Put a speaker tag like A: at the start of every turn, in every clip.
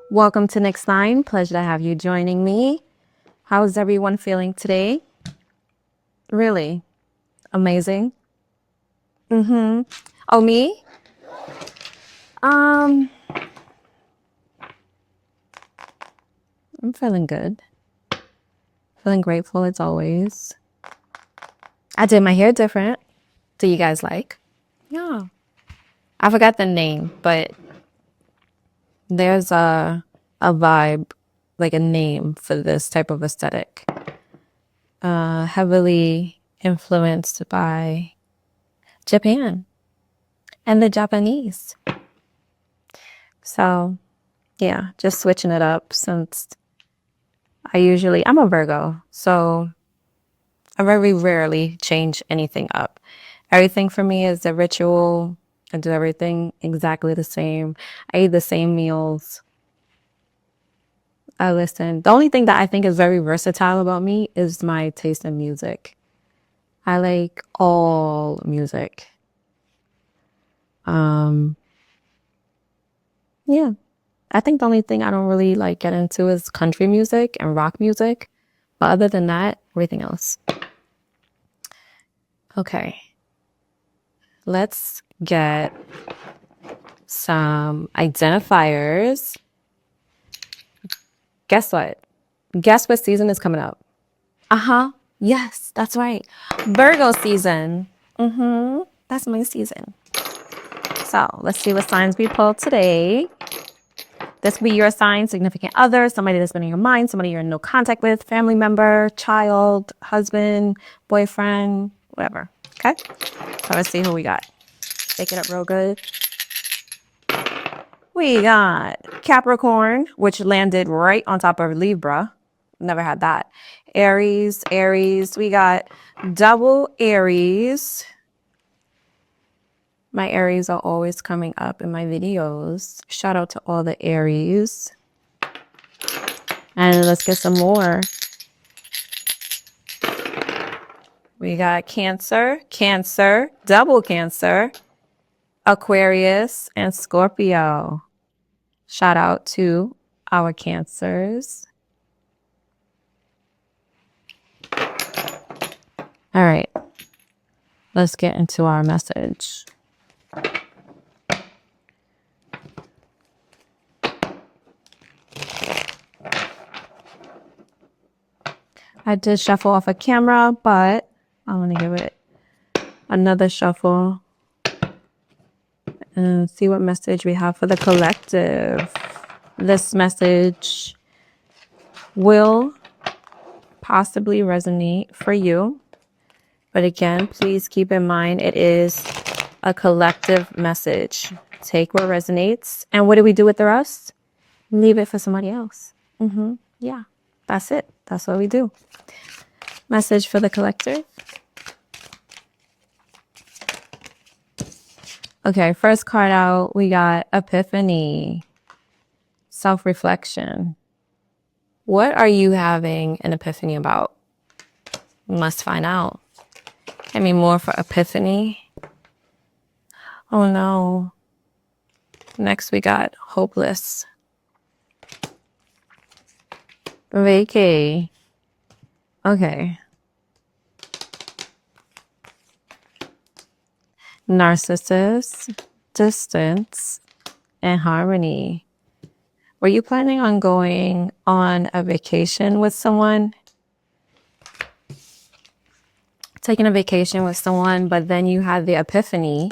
A: Welcome to NyxNyne. Pleasure to have you joining me. How's everyone feeling today? Really? Amazing? Mm-hmm. Oh, me? Um, I'm feeling good. Feeling grateful as always. I did my hair different. Do you guys like? Yeah. I forgot the name, but there's a vibe, like a name for this type of aesthetic. Heavily influenced by Japan and the Japanese. So, yeah, just switching it up since I'm a Virgo, so I very rarely change anything up. Everything for me is a ritual. I do everything exactly the same. I eat the same meals. I listen. The only thing that I think is very versatile about me is my taste in music. I like all music. Yeah. I think the only thing I don't really like get into is country music and rock music. But other than that, everything else. Okay. Let's get some identifiers. Guess what? Guess what season is coming up? Uh-huh. Yes, that's right. Virgo season. That's my season. So let's see what signs we pulled today. This will be your sign, significant other, somebody that's been in your mind, somebody you're in no contact with, family member, child, husband, boyfriend, whatever. Okay? So let's see who we got. Shake it up real good. We got Capricorn, which landed right on top of Libra. Never had that. Aries. We got double Aries. My Aries are always coming up in my videos. Shout out to all the Aries. And let's get some more. We got Cancer, double Cancer, Aquarius, and Scorpio. Shout out to our Cancers. All right, let's get into our message. I did shuffle off a camera, but I'm going to give it another shuffle and see what message we have for the collective. This message will possibly resonate for you. But again, please keep in mind it is a collective message. Take what resonates. And what do we do with the rest? Leave it for somebody else. Yeah, that's it. That's what we do. Message for the collective. Okay, first card out, we got Epiphany. Self-reflection. What are you having an epiphany about? Must find out. Give me more for Epiphany. Oh no. Next we got Hopeless. Vacay. Okay. Narcissist, distance, and harmony. Were you planning on going on a vacation with someone? Taking a vacation with someone, but then you had the epiphany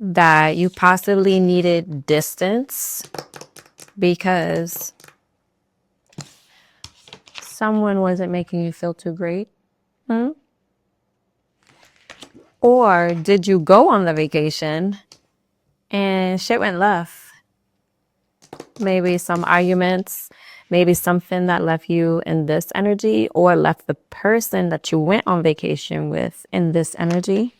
A: that you possibly needed distance because someone wasn't making you feel too great? Or did you go on the vacation and shit went left? Maybe some arguments, maybe something that left you in this energy or left the person that you went on vacation with in this energy.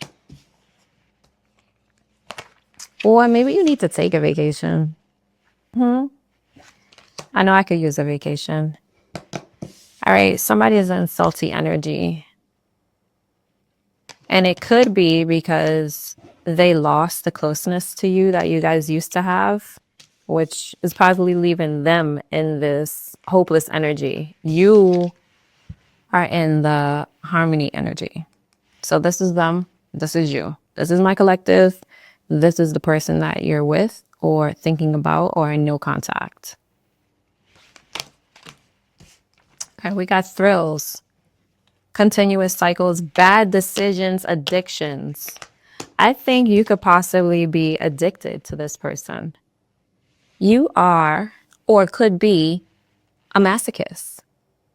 A: Or maybe you need to take a vacation. I know I could use a vacation. All right, somebody is in salty energy. And it could be because they lost the closeness to you that you guys used to have. which is probably leaving them in this hopeless energy. You are in the harmony energy. So this is them. This is you. This is my collective. This is the person that you're with or thinking about or in no contact. Okay, we got thrills, continuous cycles, bad decisions, addictions. I think you could possibly be addicted to this person. You are or could be a masochist.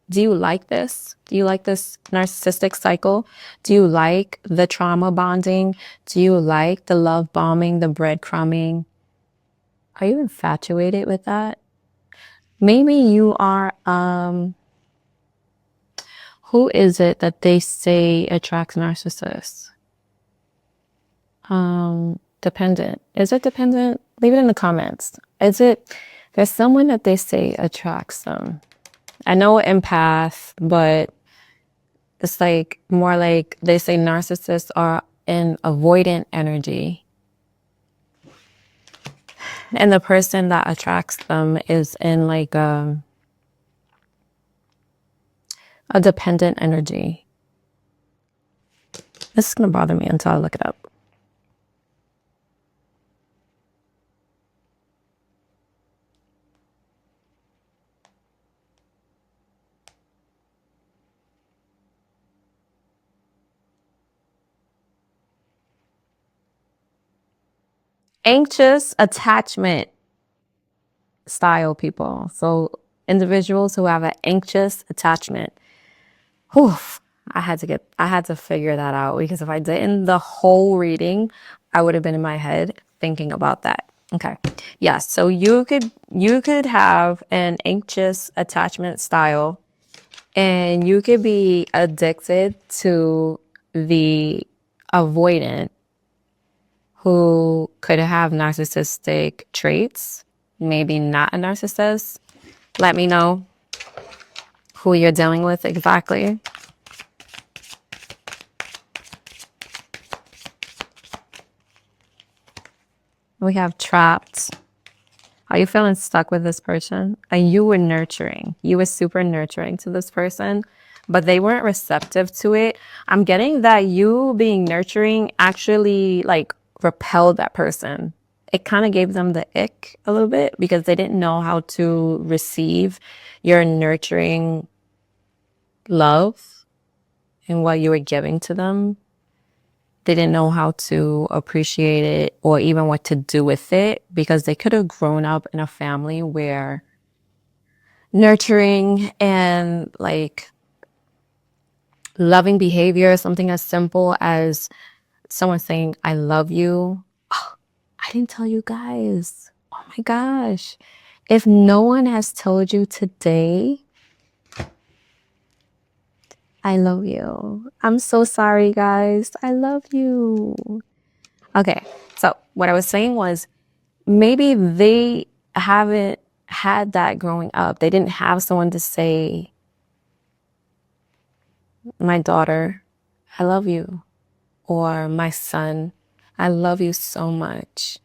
A: Do you like this? Do you like this narcissistic cycle? Do you like the trauma bonding? Do you like the love bombing, the breadcrumbing? Are you infatuated with that? Maybe you are, who is it that they say attracts narcissists? Dependent. Is it dependent? Leave it in the comments. There's someone that they say attracts them. I know empath, but it's like more like they say narcissists are in avoidant energy. And the person that attracts them is in like a dependent energy. This is going to bother me until I look it up. Anxious attachment style people. So individuals who have an anxious attachment. Whew, I had to figure that out, because if I didn't, the whole reading, I would have been in my head thinking about that. Okay. Yes. So you could have an anxious attachment style, and you could be addicted to the avoidant who could have narcissistic traits, maybe not a narcissist. Let me know who you're dealing with exactly. We have trapped. Are you feeling stuck with this person? And you were nurturing. You were super nurturing to this person, but they weren't receptive to it. I'm getting that you being nurturing actually like repelled that person. It kind of gave them the ick a little bit, because they didn't know how to receive your nurturing love and what you were giving to them. They didn't know how to appreciate it or even what to do with it, because they could have grown up in a family where nurturing and like loving behavior, something as simple as someone saying, I love you. Oh, I didn't tell you guys. Oh my gosh. If no one has told you today, I love you. I'm so sorry, guys. I love you. Okay. So what I was saying was, maybe they haven't had that growing up. They didn't have someone to say, my daughter, I love you. Or my son, I love you so much.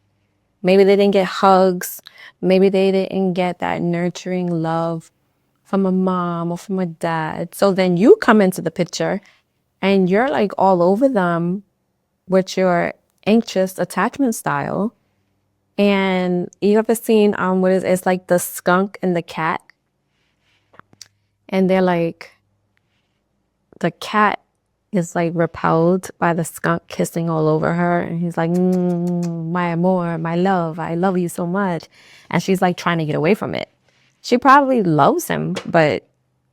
A: Maybe they didn't get hugs. Maybe they didn't get that nurturing love from a mom or from a dad. So then you come into the picture and you're like all over them with your anxious attachment style. And you ever seen it's like the skunk and the cat, and they're like, the cat is like repelled by the skunk kissing all over her, and he's like, my amor, my love, I love you so much, and she's like trying to get away from it. She probably loves him, but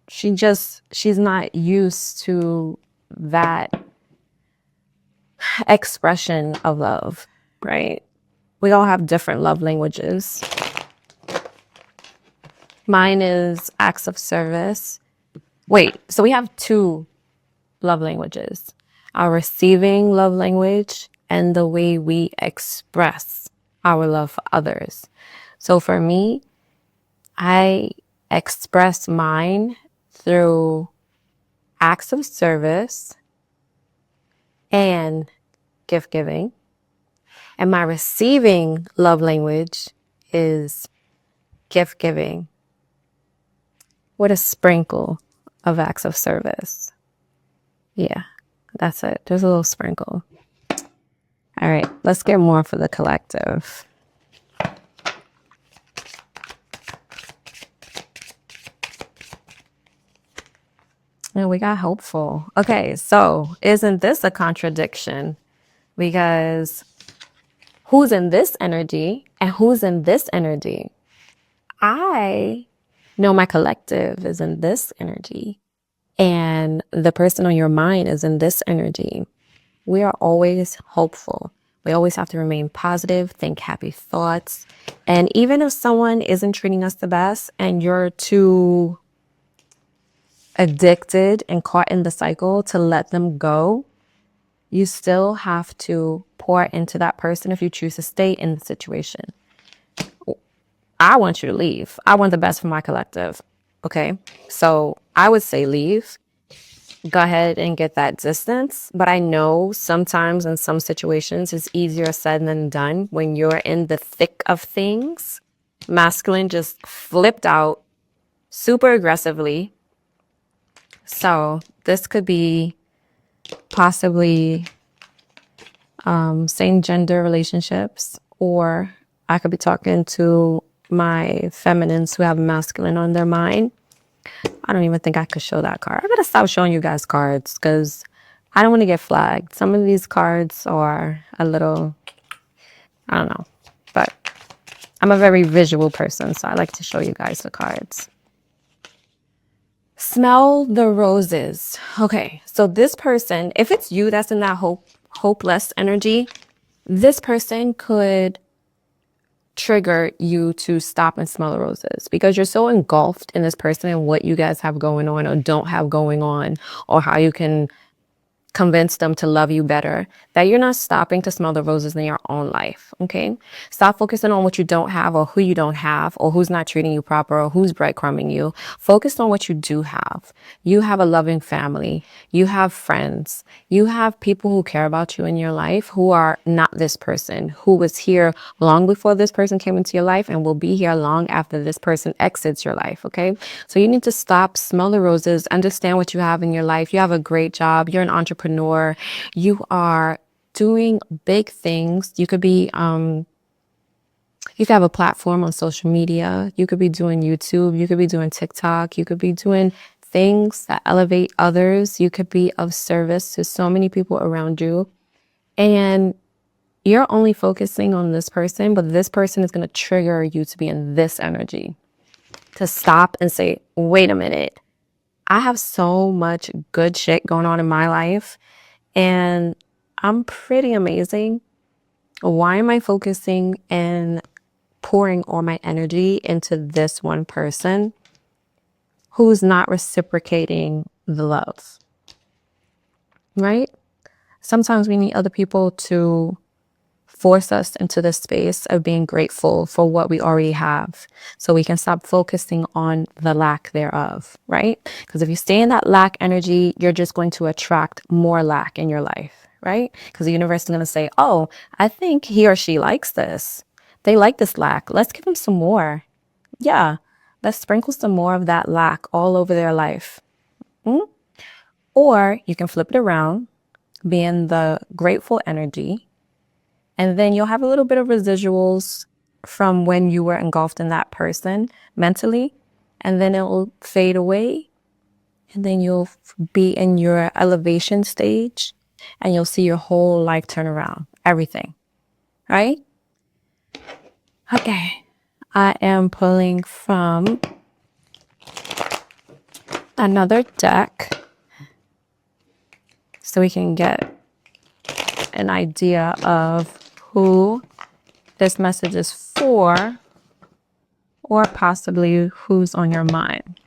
A: she's not used to that expression of love, right? We all have different love languages. Mine is acts of service. Wait, so we have two love languages: our receiving love language and the way we express our love for others. So for me, I express mine through acts of service and gift giving. And my receiving love language is gift giving with a sprinkle of acts of service. Yeah, that's it. There's a little sprinkle. All right, let's get more for the collective. And we got hopeful. Okay, so isn't this a contradiction? Because who's in this energy and who's in this energy? I know my collective is in this energy and the person on your mind is in this energy. We are always hopeful. We always have to remain positive, think happy thoughts. And even if someone isn't treating us the best and you're too addicted and caught in the cycle to let them go, you still have to pour into that person if you choose to stay in the situation. I want you to leave. I want the best for my collective. Okay. So I would say leave. Go ahead and get that distance. But I know sometimes in some situations it's easier said than done when you're in the thick of things. Masculine just flipped out super aggressively. So this could be possibly same gender relationships, or I could be talking to my feminines who have masculine on their mind. I don't even think I could show that card. I gotta stop showing you guys cards because I don't want to get flagged. Some of these cards are a little, I don't know, but I'm a very visual person, so I like to show you guys the cards. Smell the roses. Okay, so this person, if it's you that's in that hopeless energy, this person could trigger you to stop and smell the roses because you're so engulfed in this person and what you guys have going on or don't have going on, or how you can convince them to love you better, that you're not stopping to smell the roses in your own life. Okay, stop focusing on what you don't have or who you don't have or who's not treating you proper or who's breadcrumbing you. Focus on what you do have. You have a loving family, you have friends, you have people who care about you in your life who are not this person, who was here long before this person came into your life and will be here long after this person exits your life. Okay, so you need to stop, smell the roses, understand what you have in your life. You have a great job, you're an entrepreneur, you are doing big things. You could be you could have a platform on social media, you could be doing YouTube, you could be doing TikTok, you could be doing things that elevate others, you could be of service to so many people around you, and you're only focusing on this person, but this person is going to trigger you to be in this energy, to stop and say, wait a minute, I have so much good shit going on in my life and I'm pretty amazing. Why am I focusing and pouring all my energy into this one person who's not reciprocating the love? Right? Sometimes we need other people to force us into the space of being grateful for what we already have so we can stop focusing on the lack thereof, right? Because if you stay in that lack energy, you're just going to attract more lack in your life, right? Because the universe is going to say, oh, I think he or she likes this. They like this lack. Let's give them some more. Yeah, let's sprinkle some more of that lack all over their life. Or you can flip it around, be in the grateful energy, and then you'll have a little bit of residuals from when you were engulfed in that person mentally, and then it will fade away. And then you'll be in your elevation stage and you'll see your whole life turn around, everything, right? Okay, I am pulling from another deck so we can get an idea of who this message is for, or possibly who's on your mind.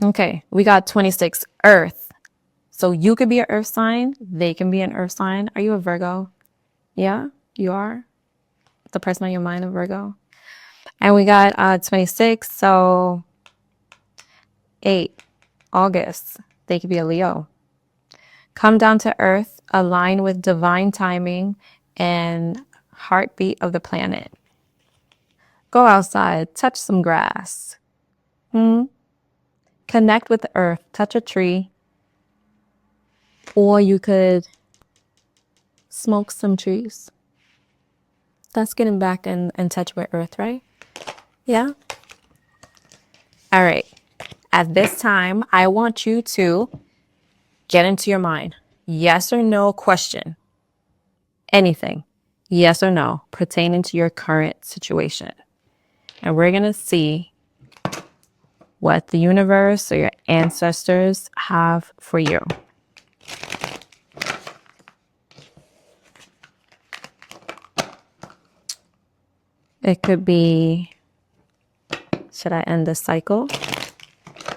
A: Okay, we got 26, Earth. So you could be an Earth sign, they can be an Earth sign. Are you a Virgo? Yeah, you are? The person on your mind, a Virgo? And we got 26, so 8, August. They could be a Leo. Come down to earth, align with divine timing, and heartbeat of the planet. Go outside, touch some grass. Connect with the earth, touch a tree. Or you could smoke some trees. That's getting back in touch with earth, right? Yeah? All right. At this time, I want you to get into your mind. Yes or no question. Anything. Yes or no, pertaining to your current situation. And we're going to see what the universe or your ancestors have for you. It could be, should I end this cycle?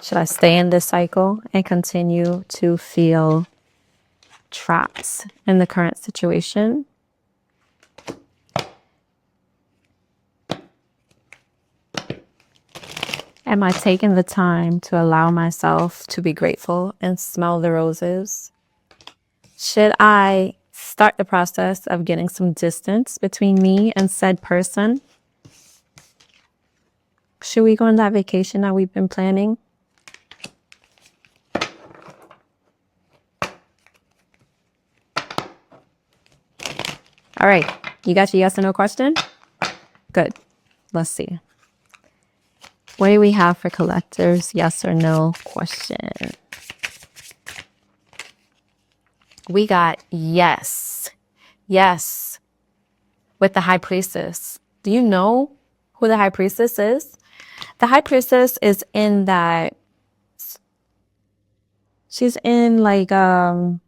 A: Should I stay in this cycle and continue to feel trapped in the current situation? Am I taking the time to allow myself to be grateful and smell the roses? Should I start the process of getting some distance between me and said person? Should we go on that vacation that we've been planning? All right, you got your yes or no question? Good. Let's see. What do we have for collectors? Yes or no question. We got yes. Yes. With the High Priestess. Do you know who the High Priestess is? The High Priestess is in that, she's in like a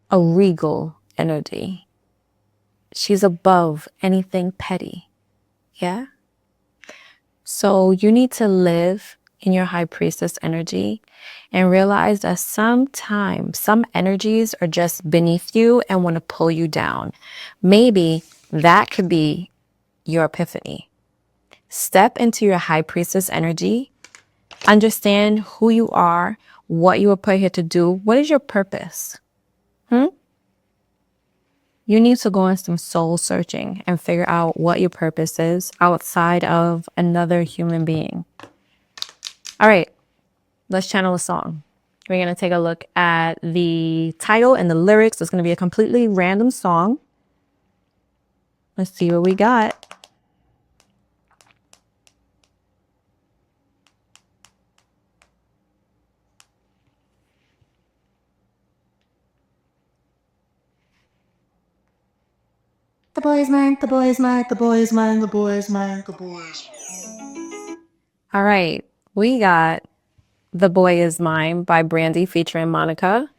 A: regal energy. She's above anything petty. Yeah? So you need to live in your High Priestess energy and realize that sometimes some energies are just beneath you and want to pull you down. Maybe that could be your epiphany. Step into your High Priestess energy. Understand who you are, what you were put here to do. What is your purpose? You need to go on some soul searching and figure out what your purpose is outside of another human being. All right, let's channel a song. We're going to take a look at the title and the lyrics. It's going to be a completely random song. Let's see what we got.
B: The boy is mine, the boy is mine, the boy is mine, the boy is mine, the boy is mine.
A: All right, we got The Boy Is Mine by Brandy featuring Monica.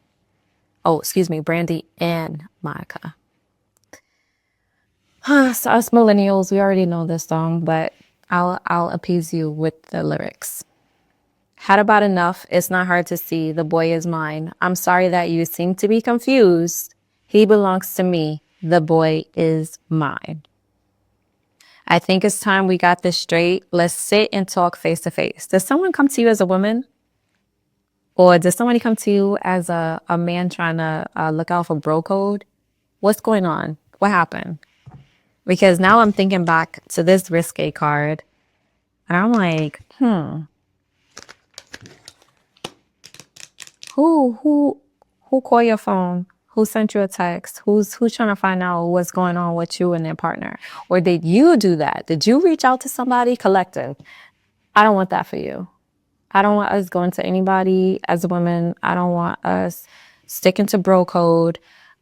A: Oh, excuse me, Brandy and Monica. So us millennials, we already know this song, but I'll appease you with the lyrics. Had about enough. It's not hard to see. The boy is mine. I'm sorry that you seem to be confused. He belongs to me. The boy is mine. I think it's time we got this straight. Let's sit and talk face to face. Does someone come to you as a woman? Or does somebody come to you as a man trying to look out for bro code? What's going on? What happened? Because now I'm thinking back to this risque card. And I'm like, Who called your phone? Who sent you a text? Who's trying to find out what's going on with you and their partner? Or did you do that? Did you reach out to somebody? Collective. I don't want that for you. I don't want us going to anybody as a woman. I don't want us sticking to bro code.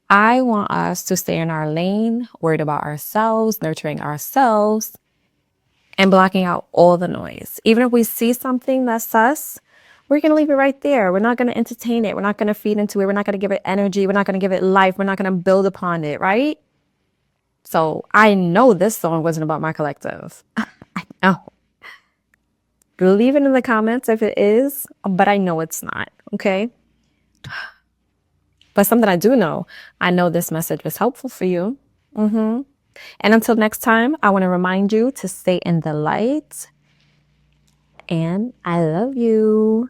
A: I want us to stay in our lane, worried about ourselves, nurturing ourselves, and blocking out all the noise. Even if we see something that's sus, we're going to leave it right there. We're not going to entertain it. We're not going to feed into it. We're not going to give it energy. We're not going to give it life. We're not going to build upon it, right? So I know this song wasn't about my collective. I know. Leave it in the comments if it is, but I know it's not, okay? But something I do know, I know this message was helpful for you. And until next time, I want to remind you to stay in the light. And I love you.